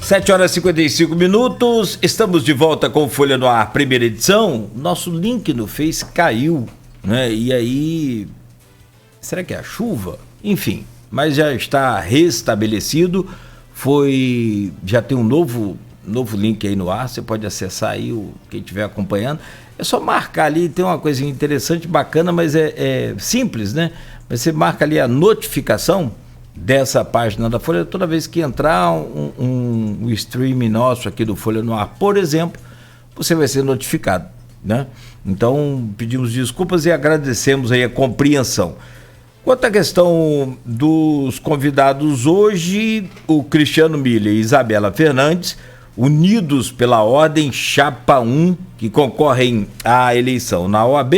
7 horas e 55 minutos, estamos de volta com Folha no Ar, primeira edição. Nosso link no Face caiu, né? E aí, será que é a chuva? Enfim, mas já está restabelecido. Já tem um novo link aí no ar, você pode acessar aí, quem estiver acompanhando. É só marcar ali, tem uma coisa interessante, bacana, mas é simples, né? Mas você marca ali a notificação dessa página da Folha, toda vez que entrar um stream nosso aqui do Folha no Ar, por exemplo, você vai ser notificado, né? Então, pedimos desculpas e agradecemos aí a compreensão. Quanto à questão dos convidados hoje, o Cristiano Miller e Isabela Fernandes, unidos pela Ordem Chapa 1, que concorrem à eleição na OAB,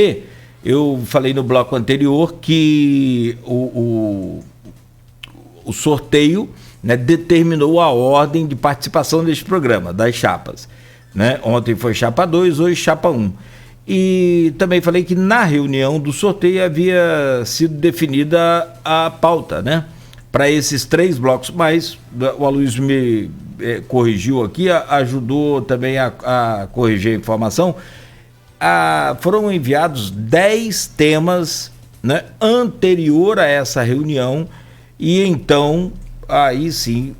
eu falei no bloco anterior que o sorteio, né, determinou a ordem de participação deste programa, das chapas, né? Ontem foi chapa 2, hoje chapa 1. E também falei que na reunião do sorteio havia sido definida a pauta, né, para esses 3 blocos, mas o Aloysio me corrigiu aqui, ajudou também a corrigir a informação. Foram enviados 10 temas, né, anterior a essa reunião. E então, aí sim,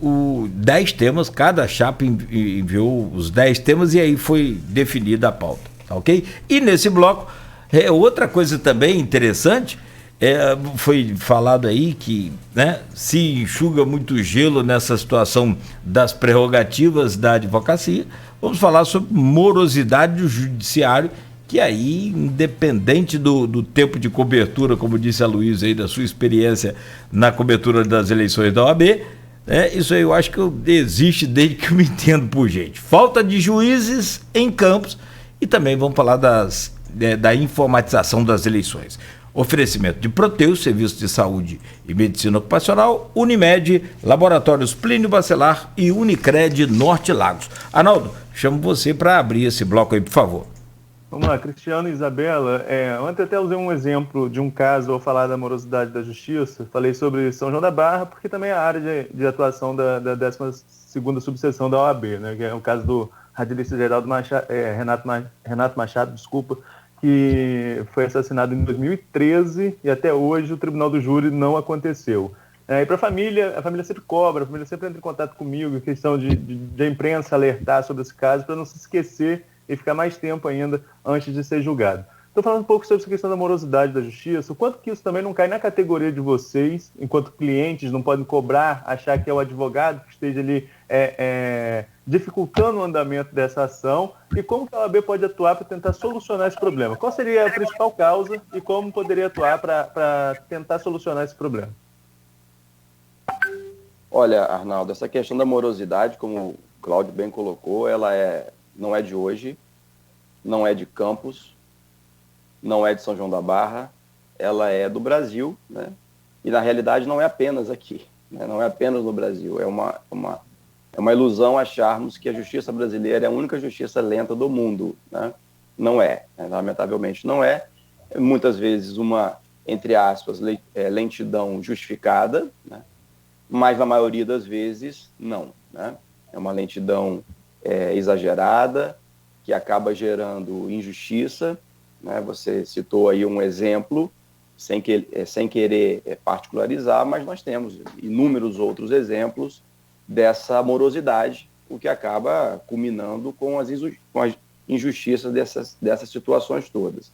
10 temas, cada chapa enviou os 10 temas e aí foi definida a pauta, tá ok? E nesse bloco, outra coisa também interessante, foi falado aí que, né, se enxuga muito gelo nessa situação das prerrogativas da advocacia. Vamos falar sobre morosidade do judiciário, que aí, independente do tempo de cobertura, como disse a Luísa aí, da sua experiência na cobertura das eleições da OAB, isso aí eu acho que existe desde que eu me entendo por gente. Falta de juízes em campos e também vamos falar da informatização das eleições. Oferecimento de Proteus, Serviço de Saúde e Medicina Ocupacional, Unimed, Laboratórios Plínio Bacelar e Unicred Norte Lagos. Arnaldo, chamo você para abrir esse bloco aí, por favor. Vamos lá, Cristiano e Isabela. Ontem até usei um exemplo de um caso ao falar da morosidade da justiça. Falei sobre São João da Barra, porque também é a área de atuação da 12ª subseção da OAB, né? Que é o caso do radialista Geraldo Machado, Renato Machado, que foi assassinado em 2013 e até hoje o Tribunal do Júri não aconteceu. E para a família sempre cobra, a família sempre entra em contato comigo, questão de a imprensa alertar sobre esse caso, para não se esquecer e ficar mais tempo ainda antes de ser julgado. Estou falando um pouco sobre essa questão da morosidade da justiça, o quanto que isso também não cai na categoria de vocês, enquanto clientes não podem cobrar, achar que é o advogado que esteja ali dificultando o andamento dessa ação, e como que a OAB pode atuar para tentar solucionar esse problema? Qual seria a principal causa e como poderia atuar para tentar solucionar esse problema? Olha, Arnaldo, essa questão da morosidade, como o Cláudio bem colocou, ela não é de hoje, não é de Campos, não é de São João da Barra, ela é do Brasil, né? E na realidade não é apenas aqui, né? Não é apenas no Brasil, é uma ilusão acharmos que a justiça brasileira é a única justiça lenta do mundo, né? Não é, né? Lamentavelmente não é, muitas vezes uma, entre aspas, lentidão justificada, né? Mas na maioria das vezes não, né? É uma lentidão exagerada, que acaba gerando injustiça, né? Você citou aí um exemplo, sem querer particularizar, mas nós temos inúmeros outros exemplos dessa morosidade, o que acaba culminando com as injustiças dessas situações todas.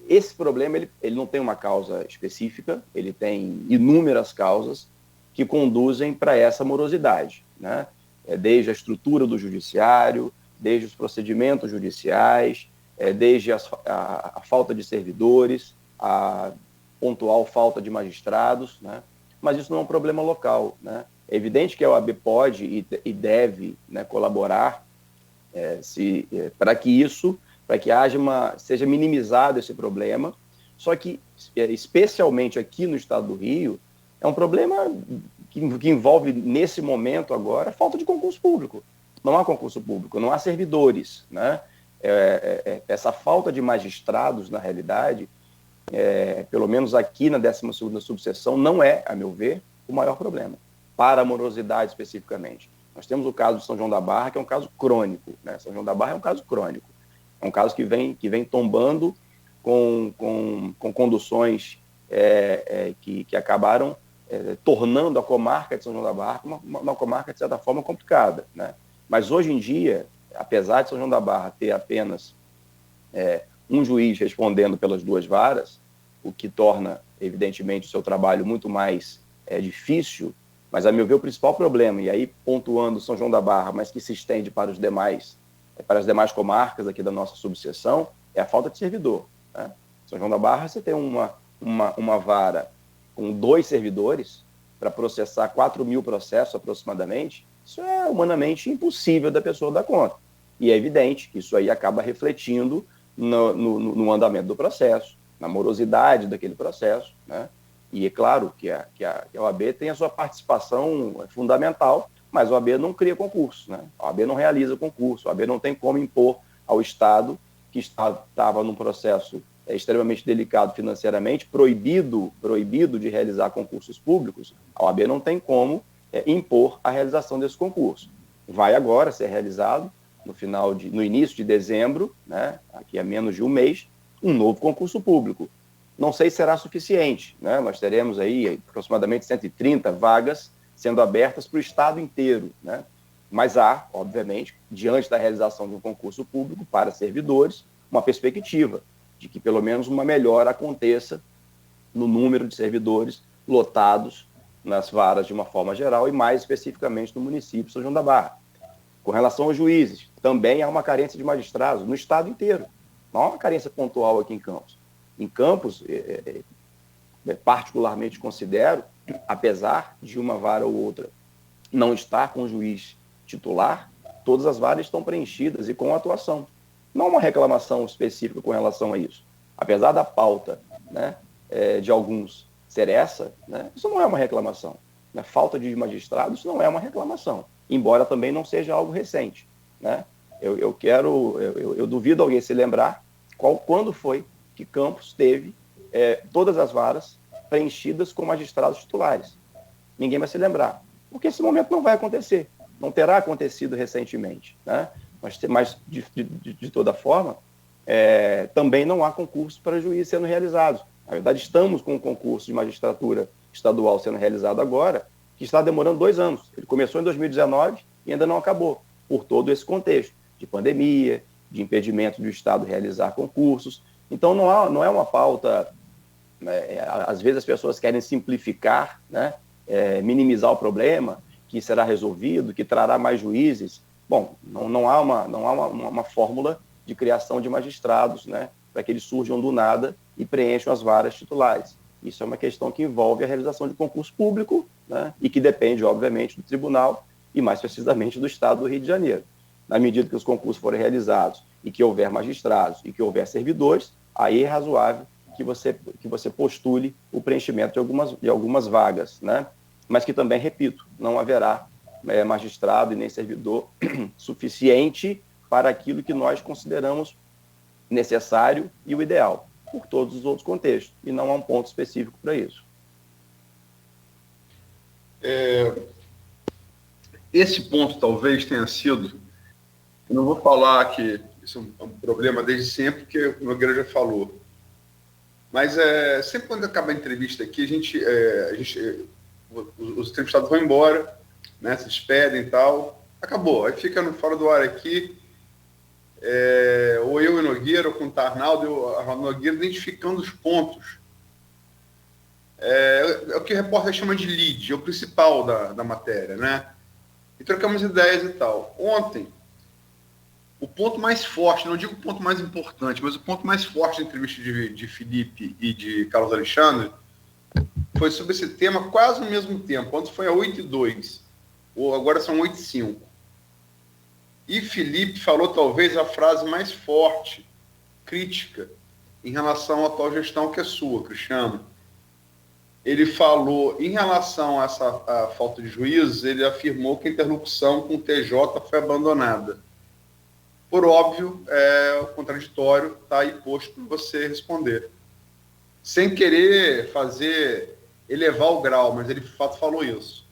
Esse problema ele não tem uma causa específica, ele tem inúmeras causas que conduzem para essa morosidade, né? Desde a estrutura do judiciário, desde os procedimentos judiciais, desde a falta de servidores, a pontual falta de magistrados, né? Mas isso não é um problema local, né? É evidente que a OAB pode e deve, né, colaborar para que seja minimizado esse problema, só que, especialmente aqui no estado do Rio, é um problema que envolve, nesse momento agora, falta de concurso público. Não há concurso público, não há servidores, né? Essa falta de magistrados, na realidade, pelo menos aqui na 12ª subseção, não é, a meu ver, o maior problema, para a morosidade especificamente. Nós temos o caso de São João da Barra, que é um caso crônico, né? São João da Barra é um caso crônico. É um caso que vem tombando com conduções que acabaram tornando a comarca de São João da Barra uma comarca, de certa forma, complicada, né? Mas hoje em dia, apesar de São João da Barra ter apenas um juiz respondendo pelas duas varas, o que torna, evidentemente, o seu trabalho muito mais difícil, mas, a meu ver, o principal problema, e aí pontuando São João da Barra, mas que se estende para as demais comarcas aqui da nossa subseção, é a falta de servidor, né? São João da Barra, você tem uma vara com 2 servidores para processar 4.000 processos aproximadamente. Isso é humanamente impossível da pessoa dar conta. E é evidente que isso aí acaba refletindo no andamento do processo, na morosidade daquele processo, né? E é claro que a OAB tem a sua participação fundamental, mas a OAB não cria concurso, né? A OAB não realiza concurso, a OAB não tem como impor ao Estado, que estava num processo extremamente delicado financeiramente, proibido de realizar concursos públicos. A OAB não tem como impor a realização desse concurso. Vai agora ser realizado, no início de dezembro, né, aqui a menos de um mês, um novo concurso público. Não sei se será suficiente, né? Nós teremos aí aproximadamente 130 vagas sendo abertas para o Estado inteiro, né? Mas há, obviamente, diante da realização de um concurso público para servidores, uma perspectiva de que pelo menos uma melhora aconteça no número de servidores lotados nas varas de uma forma geral e mais especificamente no município de São João da Barra. Com relação aos juízes, também há uma carência de magistrados no estado inteiro. Não há uma carência pontual aqui em Campos. Em Campos, particularmente considero, apesar de uma vara ou outra não estar com o juiz titular, todas as varas estão preenchidas e com atuação. Não há uma reclamação específica com relação a isso. Apesar da pauta, né, de alguns ser essa, né, isso não é uma reclamação. Né? Falta de magistrados não é uma reclamação, embora também não seja algo recente, né? Eu duvido alguém se lembrar quando foi que Campos teve todas as varas preenchidas com magistrados titulares. Ninguém vai se lembrar, porque esse momento não vai acontecer, não terá acontecido recentemente, né? Mas de toda forma, também não há concurso para juízes sendo realizados. Na verdade, estamos com um concurso de magistratura estadual sendo realizado agora, que está demorando 2 anos. Ele começou em 2019 e ainda não acabou, por todo esse contexto de pandemia, de impedimento do Estado realizar concursos. Então, não é uma pauta... às vezes as pessoas querem simplificar, né? Minimizar o problema, que será resolvido, que trará mais juízes. Bom, não há uma fórmula de criação de magistrados, né, para que eles surjam do nada e preencham as varas titulares. Isso é uma questão que envolve a realização de concurso público, né, e que depende, obviamente, do tribunal e, mais precisamente, do Estado do Rio de Janeiro. Na medida que os concursos forem realizados e que houver magistrados e que houver servidores, aí é razoável que você postule o preenchimento de algumas vagas, né? Mas que também, repito, não haverá magistrado e nem servidor suficiente para aquilo que nós consideramos necessário e o ideal, por todos os outros contextos, e não há um ponto específico para isso. Esse ponto talvez tenha sido, eu não vou falar que isso é um problema desde sempre, porque o Nogueira já falou, mas sempre quando acaba a entrevista aqui, os entrevistados vão embora, né, se despedem e tal, acabou, aí fica no fora do ar aqui, ou eu e o Nogueira, ou com o Arnaldo e o Nogueira, identificando os pontos. É o que o repórter chama de lead, é o principal da matéria, né? E trocamos ideias e tal. Ontem, o ponto mais forte, não digo o ponto mais importante, mas o ponto mais forte da entrevista de Felipe e de Carlos Alexandre foi sobre esse tema quase no mesmo tempo. Antes foi a 8h02, ou agora são 8h05. E Felipe falou talvez a frase mais forte, crítica, em relação à atual gestão que é sua, Cristiano. Ele falou, em relação a essa falta de juízes, ele afirmou que a interlocução com o TJ foi abandonada. Por óbvio, o contraditório está aí posto para você responder. Sem querer elevar o grau, mas ele de fato falou isso.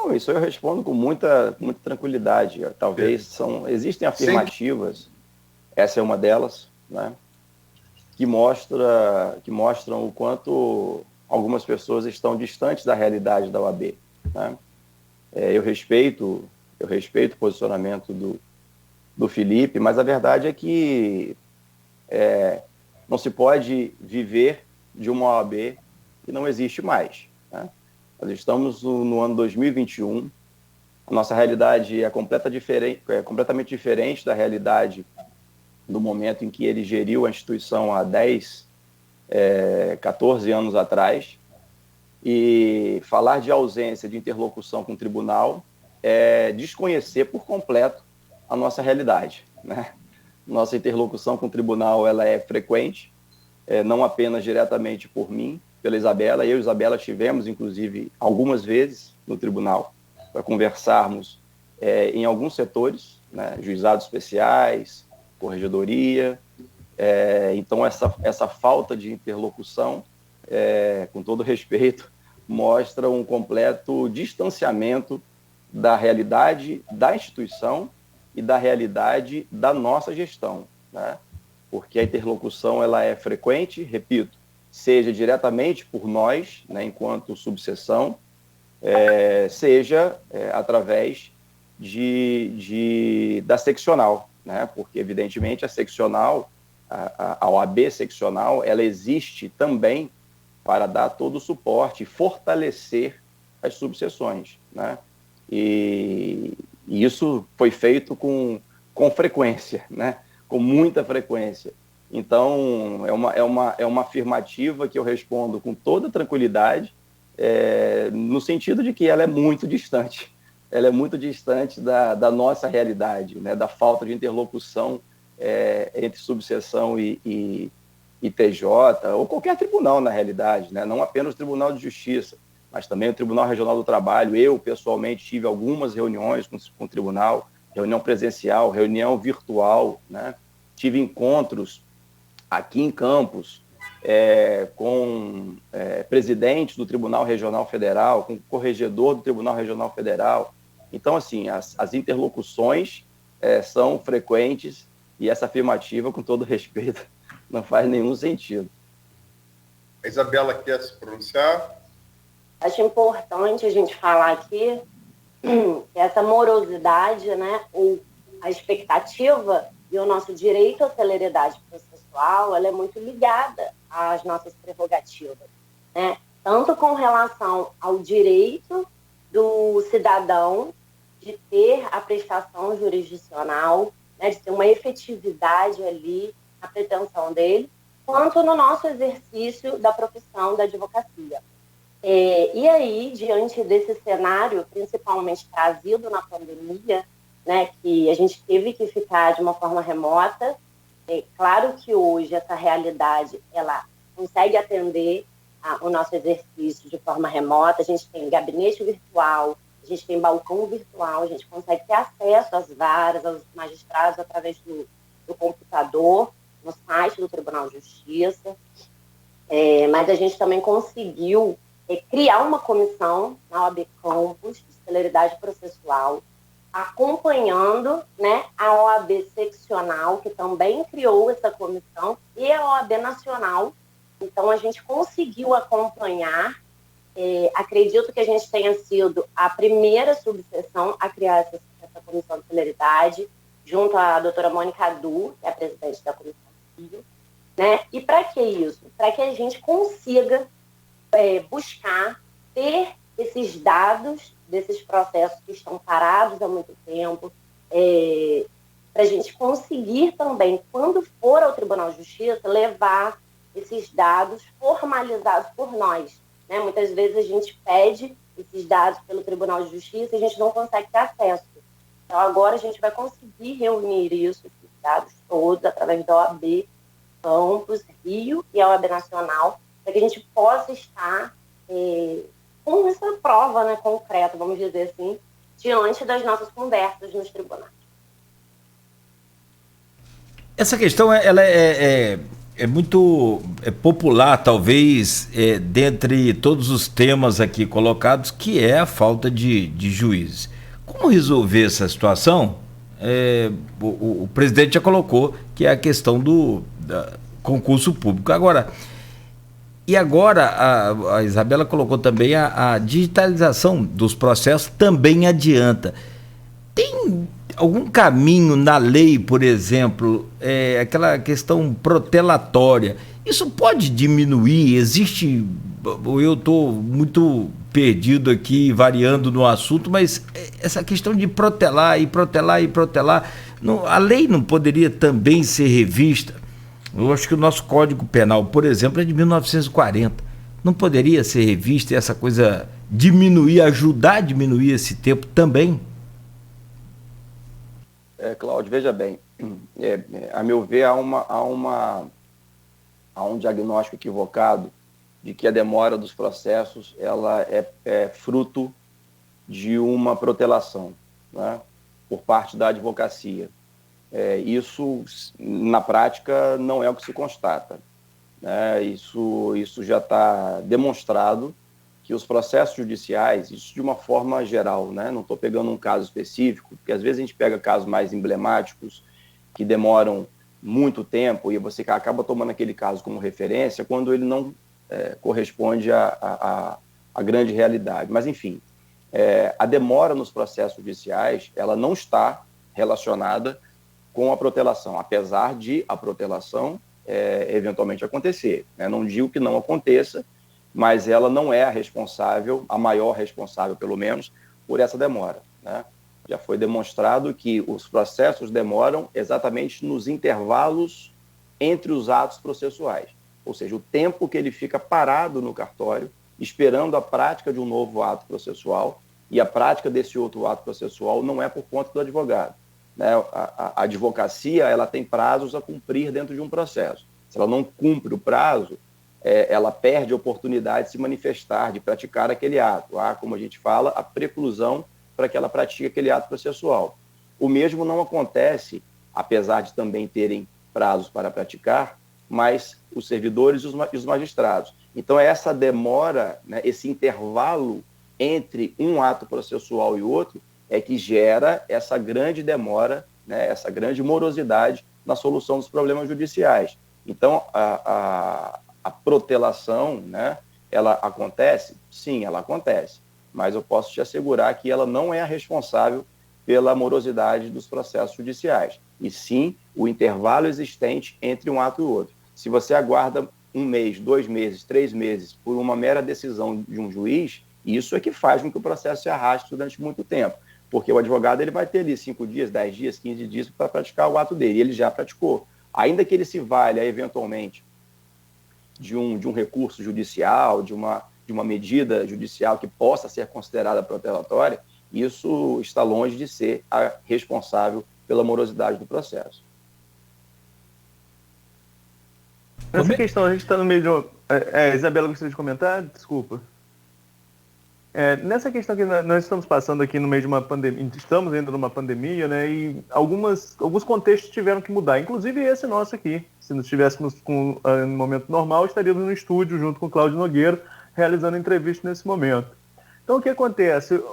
Não, isso eu respondo com muita tranquilidade. Talvez existem afirmativas, essa é uma delas, né, que mostram o quanto algumas pessoas estão distantes da realidade da OAB, né? Eu respeito o posicionamento do Felipe, mas a verdade é que não se pode viver de uma OAB que não existe mais, né? Nós estamos no ano 2021, a nossa realidade é completamente diferente da realidade do momento em que ele geriu a instituição há 10, 14 anos atrás, e falar de ausência de interlocução com o tribunal é desconhecer por completo a nossa realidade, né? Nossa interlocução com o tribunal ela é frequente, não apenas diretamente por mim, pela Isabela. Eu e Isabela estivemos, inclusive, algumas vezes no tribunal para conversarmos em alguns setores, né? Juizados especiais, corregedoria. Então, essa falta de interlocução, com todo respeito, mostra um completo distanciamento da realidade da instituição e da realidade da nossa gestão, né? Porque a interlocução ela é frequente, repito, seja diretamente por nós, né, enquanto subseção, seja através da seccional, né? Porque, evidentemente, a seccional, a OAB seccional, ela existe também para dar todo o suporte e fortalecer as subseções, né? E isso foi feito com frequência, né? Com muita frequência. Então, é uma afirmativa que eu respondo com toda tranquilidade, no sentido de que ela é muito distante. Ela é muito distante da nossa realidade, né? Da falta de interlocução entre subseção e TJ, ou qualquer tribunal, na realidade, né? Não apenas o Tribunal de Justiça, mas também o Tribunal Regional do Trabalho. Eu, pessoalmente, tive algumas reuniões com o tribunal, reunião presencial, reunião virtual, né? Tive encontros aqui em Campos com presidente do Tribunal Regional Federal, com corregedor do Tribunal Regional Federal. Então, assim, as interlocuções são frequentes, e essa afirmativa, com todo respeito, não faz nenhum sentido. A Isabela quer se pronunciar? Acho importante a gente falar aqui que essa morosidade, né, ou a expectativa e o nosso direito à celeridade processual, ela é muito ligada às nossas prerrogativas, né? Tanto com relação ao direito do cidadão de ter a prestação jurisdicional, né, de ter uma efetividade ali na pretensão dele, quanto no nosso exercício da profissão da advocacia. E aí, diante desse cenário, principalmente trazido na pandemia, né, que a gente teve que ficar de uma forma remota, claro que hoje essa realidade ela consegue atender o nosso exercício de forma remota. A gente tem gabinete virtual, a gente tem balcão virtual, a gente consegue ter acesso às varas, aos magistrados através do computador, no site do Tribunal de Justiça, mas a gente também conseguiu criar uma comissão na OAB Campos de celeridade processual, acompanhando, né, a OAB seccional, que também criou essa comissão, e a OAB nacional. Então, a gente conseguiu acompanhar. Acredito que a gente tenha sido a primeira subseção a criar essa comissão de celeridade, junto à doutora Mônica Adu, que é a presidente da comissão civil, né? E para que isso? Para que a gente consiga buscar ter esses dados desses processos que estão parados há muito tempo, para a gente conseguir também, quando for ao Tribunal de Justiça, levar esses dados formalizados por nós, né? Muitas vezes a gente pede esses dados pelo Tribunal de Justiça e a gente não consegue ter acesso. Então, agora a gente vai conseguir reunir isso, esses dados todos, através da OAB Campos, Rio e a OAB Nacional, para que a gente possa estar com essa prova, né, concreta, vamos dizer assim, diante das nossas conversas nos tribunais. Essa questão ela é muito popular, talvez, dentre todos os temas aqui colocados, que é a falta de juízes. Como resolver essa situação? O presidente já colocou que é a questão do concurso público. Agora, a Isabela colocou também a digitalização dos processos também adianta. Tem algum caminho na lei, por exemplo, aquela questão protelatória, isso pode diminuir? Existe, eu estou muito perdido aqui, variando no assunto, mas essa questão de protelar e protelar e protelar, a lei não poderia também ser revista? Eu acho que o nosso Código Penal, por exemplo, é de 1940. Não poderia ser revista e essa coisa diminuir, ajudar a diminuir esse tempo também? Cláudio, veja bem, a meu ver, há um diagnóstico equivocado de que a demora dos processos ela é fruto de uma protelação, né, por parte da advocacia. Isso, na prática, não é o que se constata, né? Isso já está demonstrado que os processos judiciais, isso de uma forma geral, né? Não estou pegando um caso específico, porque às vezes a gente pega casos mais emblemáticos que demoram muito tempo e você acaba tomando aquele caso como referência quando ele não corresponde à grande realidade. Mas, enfim, a demora nos processos judiciais, ela não está relacionada com a protelação, apesar de a protelação eventualmente acontecer, né? Não digo que não aconteça, mas ela não é a responsável, a maior responsável, pelo menos, por essa demora, né? Já foi demonstrado que os processos demoram exatamente nos intervalos entre os atos processuais, ou seja, o tempo que ele fica parado no cartório, esperando a prática de um novo ato processual, e a prática desse outro ato processual não é por conta do advogado, né? A advocacia ela tem prazos a cumprir dentro de um processo. Se ela não cumpre o prazo, ela perde a oportunidade de se manifestar, de praticar aquele ato. Há, como a gente fala, a preclusão para que ela pratique aquele ato processual. O mesmo não acontece, apesar de também terem prazos para praticar, mas os servidores e os magistrados. Então, essa demora, né, esse intervalo entre um ato processual e outro, é que gera essa grande demora, né, essa grande morosidade na solução dos problemas judiciais. Então, a protelação, né, ela acontece? Sim, ela acontece, mas eu posso te assegurar que ela não é a responsável pela morosidade dos processos judiciais, e sim o intervalo existente entre um ato e outro. Se você aguarda 1 mês, 2 meses, 3 meses por uma mera decisão de um juiz, isso é que faz com que o processo se arraste durante muito tempo, porque o advogado ele vai ter ali 5 dias, 10 dias, 15 dias para praticar o ato dele, e ele já praticou. Ainda que ele se valha, eventualmente, de um recurso judicial, de uma medida judicial que possa ser considerada protelatória, isso está longe de ser a responsável pela morosidade do processo. Nessa questão, a gente está no meio de Isabela, gostaria de comentar? Desculpa. Nessa questão que nós estamos passando aqui no meio de uma pandemia, estamos ainda numa pandemia, né? E alguns contextos tiveram que mudar, inclusive esse nosso aqui. Se nós estivéssemos no momento normal, estaríamos no estúdio junto com o Cláudio Nogueira, realizando entrevista nesse momento. Então, o que acontece?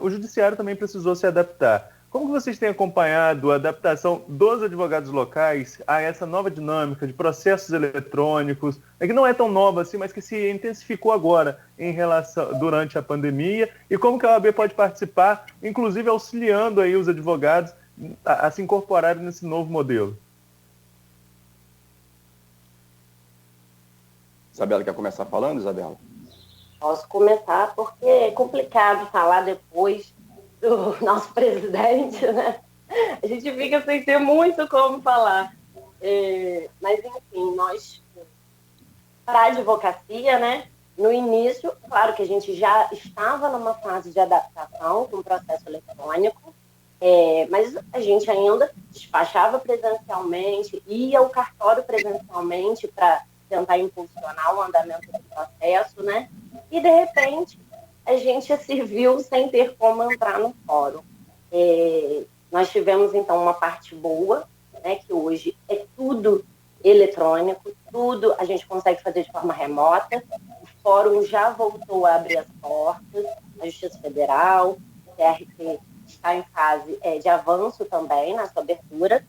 O judiciário também precisou se adaptar. Como que vocês têm acompanhado a adaptação dos advogados locais a essa nova dinâmica de processos eletrônicos, que não é tão nova assim, mas que se intensificou agora durante a pandemia, e como que a OAB pode participar, inclusive auxiliando aí os advogados a se incorporarem nesse novo modelo? Isabela, quer começar falando, Isabela? Posso começar, porque é complicado falar depois do nosso presidente, né? A gente fica sem ter muito como falar. Mas, enfim, nós, para a advocacia, né, no início, claro que a gente já estava numa fase de adaptação com o processo eletrônico, mas a gente ainda despachava presencialmente, ia ao cartório presencialmente para tentar impulsionar o andamento do processo, né? E, de repente, a gente se viu sem ter como entrar no fórum. Nós tivemos, então, uma parte boa, né, que hoje é tudo eletrônico, tudo a gente consegue fazer de forma remota. O fórum já voltou a abrir as portas, a Justiça Federal, o TRT está em fase de avanço também na sua abertura.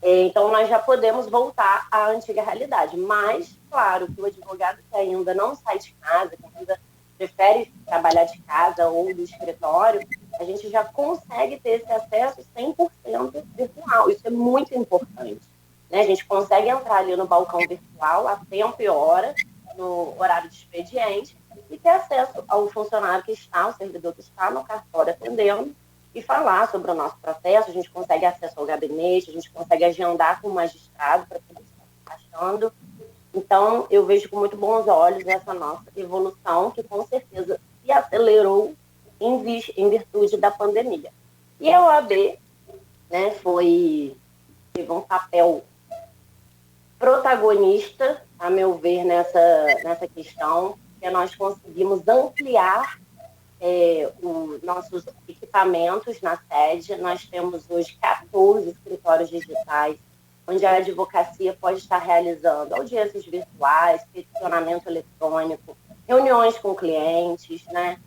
Então, nós já podemos voltar à antiga realidade. Mas, claro, que o advogado que ainda não sai de casa, que ainda prefere trabalhar de casa ou do escritório, a gente já consegue ter esse acesso 100% virtual. Isso é muito importante, né? A gente consegue entrar ali no balcão virtual a tempo e hora, no horário de expediente, e ter acesso ao funcionário que está, ao servidor que está no cartório atendendo, e falar sobre o nosso processo. A gente consegue acesso ao gabinete, a gente consegue agendar com o magistrado para poder estar despachando. Então, eu vejo com muito bons olhos essa nossa evolução, que com certeza se acelerou em virtude da pandemia. E a OAB, né, teve um papel protagonista, a meu ver, nessa questão, que nós conseguimos ampliar os nossos equipamentos na sede. Nós temos hoje 14 escritórios digitais, onde a advocacia pode estar realizando audiências virtuais, peticionamento eletrônico, reuniões com clientes, né?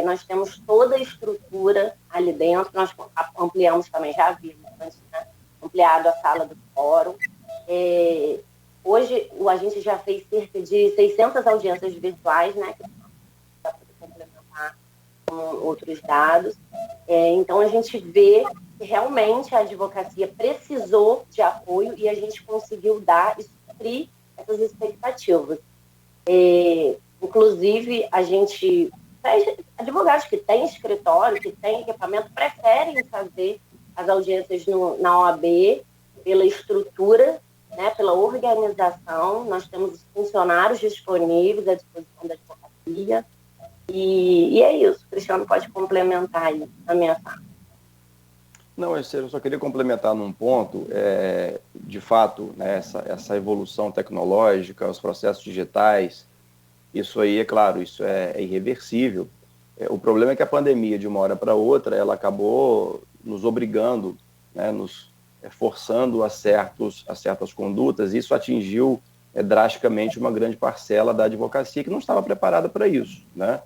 Nós temos toda a estrutura ali dentro. Nós ampliamos também, já vimos antes, né? Ampliado a sala do fórum. Hoje, a gente já fez cerca de 600 audiências virtuais, né? Que para poder complementar com outros dados. Então, a gente vê que realmente a advocacia precisou de apoio e a gente conseguiu dar e suprir essas expectativas. Inclusive, advogados que têm escritório, que têm equipamento, preferem fazer as audiências na OAB pela estrutura, né, pela organização. Nós temos os funcionários disponíveis à disposição da advocacia. E é isso. O Cristiano pode complementar aí a minha fala. Não, eu só queria complementar num ponto. De fato, né, essa evolução tecnológica, os processos digitais, isso aí, é claro, isso é irreversível. O problema é que a pandemia, de uma hora para outra, ela acabou nos obrigando, né, nos forçando a certas condutas, e isso atingiu drasticamente uma grande parcela da advocacia que não estava preparada para isso, né?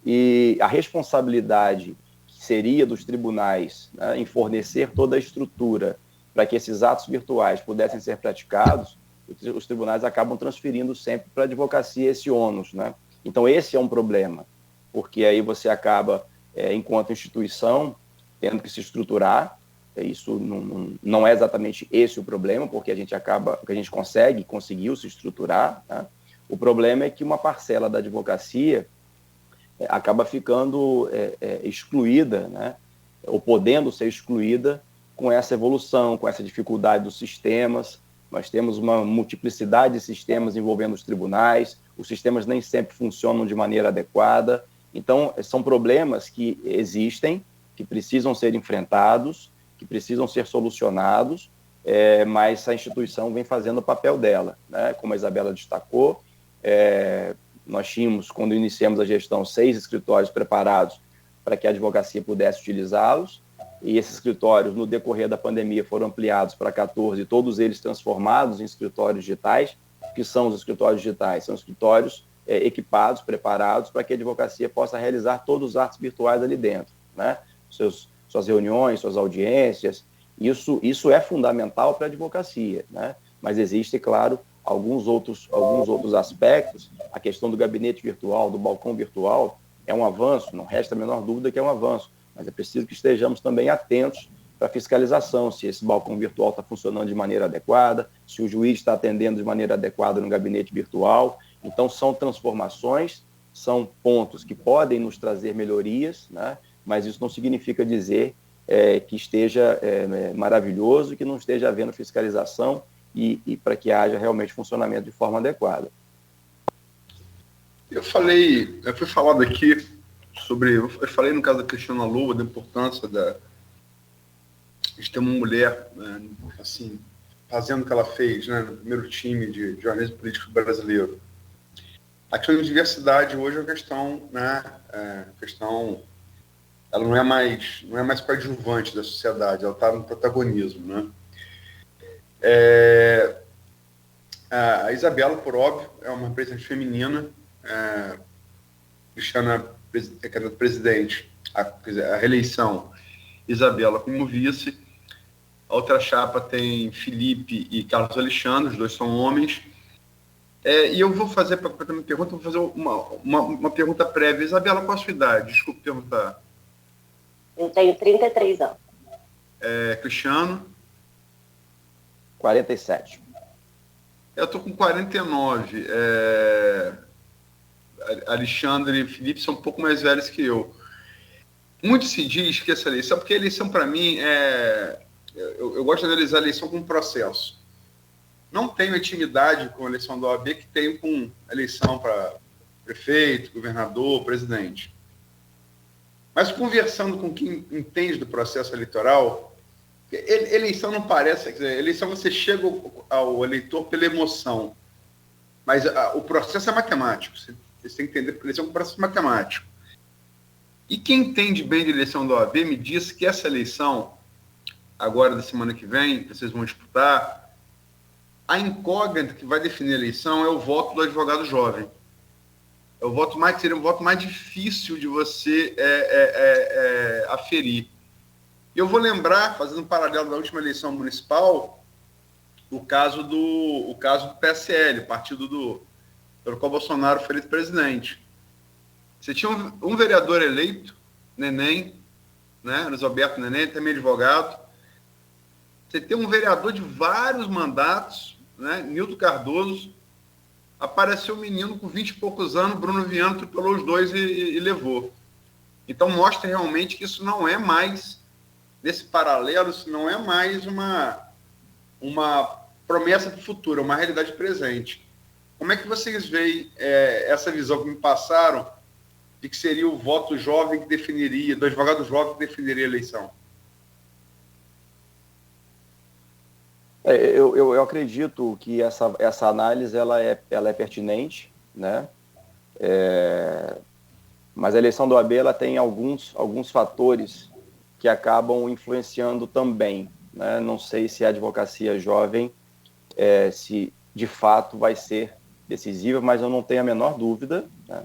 E a responsabilidade que seria dos tribunais, né, em fornecer toda a estrutura para que esses atos virtuais pudessem ser praticados, os tribunais acabam transferindo sempre para a advocacia esse ônus, né? Então, esse é um problema, porque aí você acaba, enquanto instituição, tendo que se estruturar. Isso não é exatamente esse o problema, porque a gente conseguiu se estruturar, né? O problema é que uma parcela da advocacia acaba ficando excluída, né? Ou podendo ser excluída com essa evolução, com essa dificuldade dos sistemas. Nós temos uma multiplicidade de sistemas envolvendo os tribunais, os sistemas nem sempre funcionam de maneira adequada. Então, são problemas que existem, que precisam ser enfrentados, que precisam ser solucionados, mas a instituição vem fazendo o papel dela, né? Como a Isabela destacou, nós tínhamos, quando iniciamos a gestão, 6 escritórios preparados para que a advocacia pudesse utilizá-los, e esses escritórios, no decorrer da pandemia, foram ampliados para 14, todos eles transformados em escritórios digitais. Que são os escritórios digitais? São escritórios equipados, preparados, para que a advocacia possa realizar todos os atos virtuais ali dentro, né? Suas reuniões, suas audiências. Isso é fundamental para a advocacia, né? Mas existe, claro, alguns outros aspectos. A questão do gabinete virtual, do balcão virtual, é um avanço, não resta a menor dúvida que é um avanço, mas é preciso que estejamos também atentos para a fiscalização, se esse balcão virtual está funcionando de maneira adequada, se o juiz está atendendo de maneira adequada no gabinete virtual. Então, são transformações, são pontos que podem nos trazer melhorias, né? Mas isso não significa dizer que esteja maravilhoso, que não esteja havendo fiscalização e para que haja realmente funcionamento de forma adequada. Eu fui falado aqui eu falei no caso da Cristiana Lua, da importância de ter uma mulher, assim, fazendo o que ela fez, né, no primeiro time de jornalismo político brasileiro. A questão de diversidade hoje é uma questão, né, ela não é mais coadjuvante da sociedade, ela está no protagonismo, né? A Isabela, por óbvio, é uma representante feminina. Cristiana é candidata a presidente, a reeleição, Isabela como vice. A outra chapa tem Felipe e Carlos Alexandre, os dois são homens. E eu vou fazer, para a minha pergunta, vou fazer uma pergunta prévia. Isabela, qual a sua idade? Desculpe perguntar. Eu tenho 33 anos. Cristiano? 47. Eu estou com 49. Alexandre e Felipe são um pouco mais velhos que eu. Muito se diz que essa eleição, porque a eleição, para mim, eu gosto de analisar a eleição como um processo. Não tenho intimidade com a eleição da OAB que tenho com a eleição para prefeito, governador, presidente. Mas conversando com quem entende do processo eleitoral, eleição não parece... Quer dizer, eleição você chega ao eleitor pela emoção, mas o processo é matemático. Você tem que entender que a eleição é um processo matemático. E quem entende bem de eleição da OAB me diz que essa eleição, agora da semana que vem, que vocês vão disputar, a incógnita que vai definir a eleição é o voto do advogado jovem. Seria um voto mais difícil de você aferir. Eu vou lembrar, fazendo um paralelo da última eleição municipal, o caso do PSL, partido pelo qual Bolsonaro foi eleito presidente. Você tinha um vereador eleito, Neném, né, Luiz Alberto Neném, também advogado. Você tem um vereador de vários mandatos, né, Nildo Cardoso. Apareceu um menino com 20 e poucos anos, Bruno Viana atropelou os dois e levou. Então mostra realmente que isso não é mais, nesse paralelo, isso não é mais uma promessa do futuro, é uma realidade presente. Como é que vocês veem essa visão que me passaram de que seria o voto jovem que definiria, do advogado jovem que definiria a eleição? Eu acredito que essa análise ela é pertinente, né? Mas a eleição do OAB ela tem alguns fatores que acabam influenciando também, né? Não sei se a advocacia jovem se de fato vai ser decisiva, mas eu não tenho a menor dúvida, né,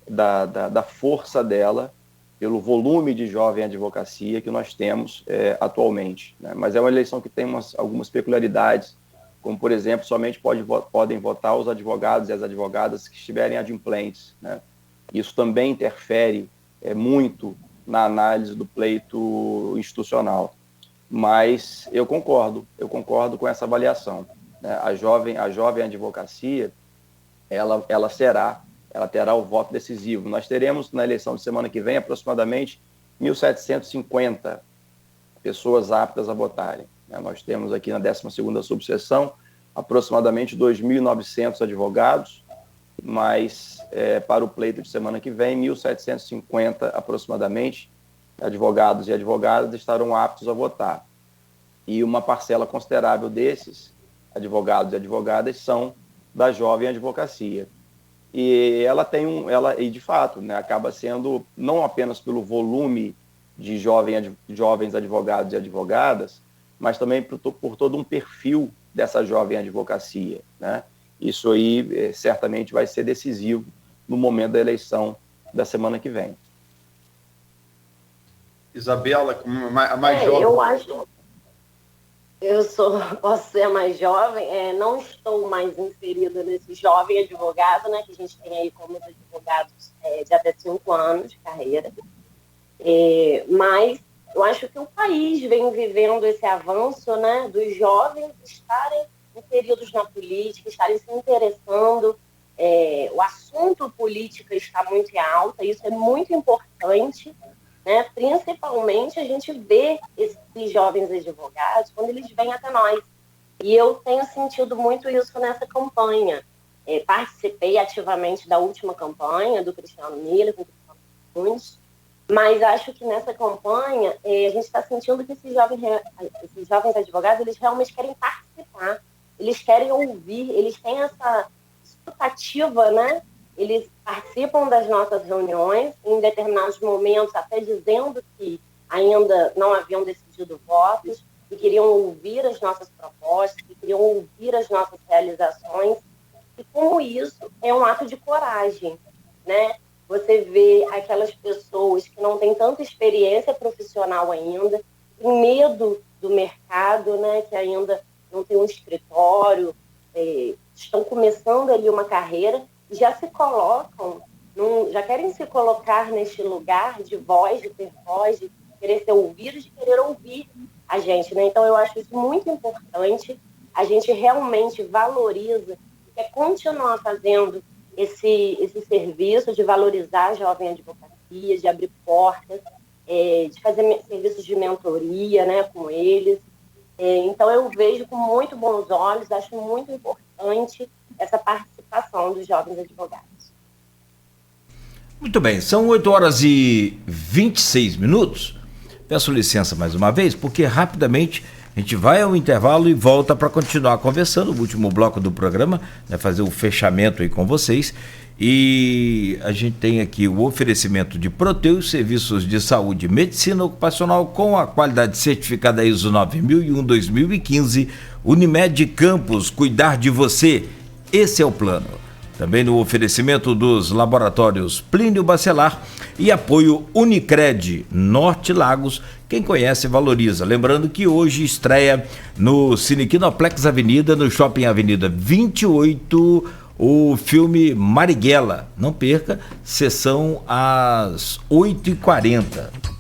da força dela pelo volume de jovem advocacia que nós temos atualmente, né? Mas é uma eleição que tem algumas peculiaridades, como, por exemplo, somente podem votar os advogados e as advogadas que estiverem adimplentes, né? Isso também interfere muito na análise do pleito institucional. Mas eu concordo com essa avaliação, né? A jovem advocacia, ela terá o voto decisivo. Nós teremos, na eleição de semana que vem, aproximadamente 1.750 pessoas aptas a votarem. Nós temos aqui na 12ª subseção aproximadamente 2.900 advogados, mas para o pleito de semana que vem, 1.750 aproximadamente advogados e advogadas estarão aptos a votar. E uma parcela considerável desses advogados e advogadas são da jovem advocacia. E e de fato, né, acaba sendo não apenas pelo volume de jovens advogados e advogadas, mas também por todo um perfil dessa jovem advocacia, né? Isso aí certamente vai ser decisivo no momento da eleição da semana que vem. Isabela, como a mais jovem... Eu acho... posso ser mais jovem, não estou mais inserida nesse jovem advogado, né, que a gente tem aí como advogados de até 5 anos de carreira. Mas eu acho que o país vem vivendo esse avanço, né, dos jovens estarem inseridos na política, estarem se interessando. O assunto política está muito em alta, isso é muito importante, né? Principalmente a gente vê esses jovens advogados quando eles vêm até nós. E eu tenho sentido muito isso nessa campanha. Participei ativamente da última campanha do Cristiano Miller, com o Cristiano Nunes, mas acho que nessa campanha a gente está sentindo que esses jovens advogados eles realmente querem participar, eles querem ouvir, eles têm essa expectativa, né? Eles participam das nossas reuniões, em determinados momentos até dizendo que ainda não haviam decidido votos, que queriam ouvir as nossas propostas, que queriam ouvir as nossas realizações. E como isso é um ato de coragem, né? Você vê aquelas pessoas que não têm tanta experiência profissional ainda, têm medo do mercado, né? Que ainda não tem um escritório, estão começando ali uma carreira e já se colocam, já querem se colocar neste lugar de voz, de ter voz, de querer ser ouvido, de querer ouvir a gente, né? Então eu acho isso muito importante. A gente realmente valoriza, quer continuar fazendo esse serviço de valorizar a jovem advocacia, de abrir portas, de fazer serviços de mentoria, né, com eles. Então eu vejo com muito bons olhos, acho muito importante essa participação dos jovens advogados. Muito bem, são 8h26. Peço licença mais uma vez, porque rapidamente a gente vai ao intervalo e volta para continuar conversando, o último bloco do programa, né, fazer o fechamento aí com vocês. E a gente tem aqui o oferecimento de Proteus, serviços de saúde e medicina ocupacional com a qualidade certificada ISO 9001-2015, Unimed Campos, cuidar de você, esse é o plano. Também no oferecimento dos laboratórios Plínio Bacelar e apoio Unicred Norte Lagos. Quem conhece, valoriza. Lembrando que hoje estreia no Cine Kinoplex Avenida, no Shopping Avenida 28, o filme Marighella. Não perca, sessão às 8h40.